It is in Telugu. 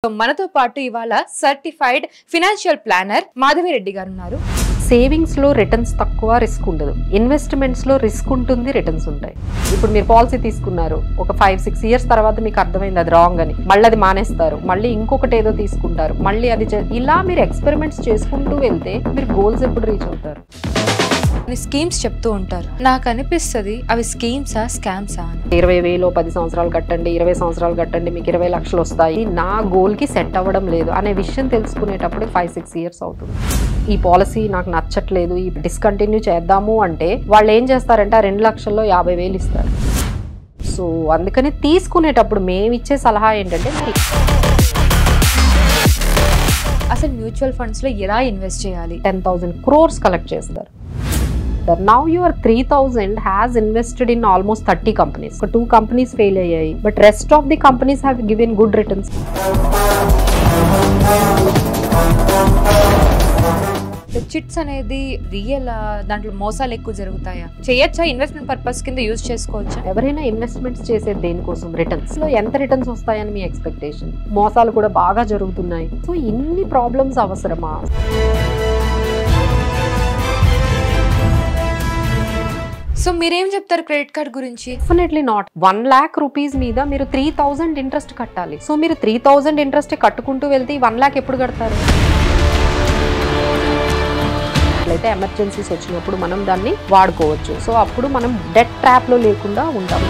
మనతో పాటు ఇవాళ certified financial planner Madhavi Reddy గారు ఉన్నారు. సేవింగ్స్ లో రిటర్న్స్ తక్కువ, రిస్క్ ఉండదు. ఇన్వెస్ట్మెంట్స్ లో రిస్క్ ఉంటుంది, రిటర్న్స్ ఉంటాయి. ఇప్పుడు మీరు పాలసీ తీసుకున్నారు, ఒక 5-6 ఇయర్స్ తర్వాత మీకు అర్థమైంది అది రాంగ్ అని, మళ్ళీ అది మానేస్తారు, మళ్ళీ ఇంకొకటి ఏదో తీసుకుంటారు, మళ్ళీ అది ఇలా మీరు ఎక్స్పెరిమెంట్స్ చేసుకుంటూ వెళ్తే మీరు గోల్స్ ఎప్పుడు రీచ్ అవుతారు. స్కీమ్స్ చెప్తూ ఉంటారు, నాకు అనిపిస్తుంది అవి స్కీమ్సా స్కామ్సా అని. 20,000 10 సంవత్సరాలు కట్టండి, 20 సంవత్సరాలు కట్టండి, మీకు 20 లక్షలు వస్తాయి, నా గోల్ కి సెట్ అవ్వడం లేదు అనే విషయం తెలుసుకునేటప్పుడు 5-6 ఇయర్స్ అవుతుంది. ఈ పాలసీ నాకు నచ్చట్లేదు, ఈ డిస్కంటిన్యూ చేద్దాము అంటే వాళ్ళు ఏం చేస్తారంటే ఆ 2 లక్షల్లో 50,000 ఇస్తారు. సో అందుకని తీసుకునేటప్పుడు మేము ఇచ్చే సలహా ఏంటంటే అసలు మ్యూచువల్ ఫండ్స్ లో ఎలా ఇన్వెస్ట్ చేయాలి. 10,000 crores కలెక్ట్ చేస్తారు. Now your 3,000 has invested in almost 30 companies. So 2 companies fail అయ్యాయి, but rest of the companies have given good returns. Chits అనేది రియల్, దాంట్లో మోసాలు ఎక్కువ జరుగుతాయా? చేయొచ్చా? ఇన్వెస్ట్మెంట్ పర్పస్ కింద యూజ్ చేసుకోవచ్చా? ఎవరైనా ఇన్వెస్ట్మెంట్స్ చేసేది దేనికోసం? రిటర్న్స్ లో ఎంత రిటర్న్స్ వస్తాయని మీ ఎక్స్పెక్టేషన్. మోసాలు కూడా బాగా జరుగుతున్నాయి. సో ఇన్ని ప్రాబ్లమ్స్ అవసరమా? సో మీరేం చెప్తారు క్రెడిట్ కార్డ్ గురించి? Definitely not. 1 lakh rupees మీద మీరు 3,000 ఇంట్రెస్ట్ కట్టాలి. సో మీరు 3,000 ఇంట్రెస్ట్ కట్టుకుంటూ వెళ్తే 1 lakh ఎప్పుడు కడతారు? అయితే ఎమర్జెన్సీస్ వచ్చినప్పుడు మనం దాన్ని వాడుకోవచ్చు. సో అప్పుడు మనం డెట్ ట్రాప్ లో లేకుండా ఉంటాం.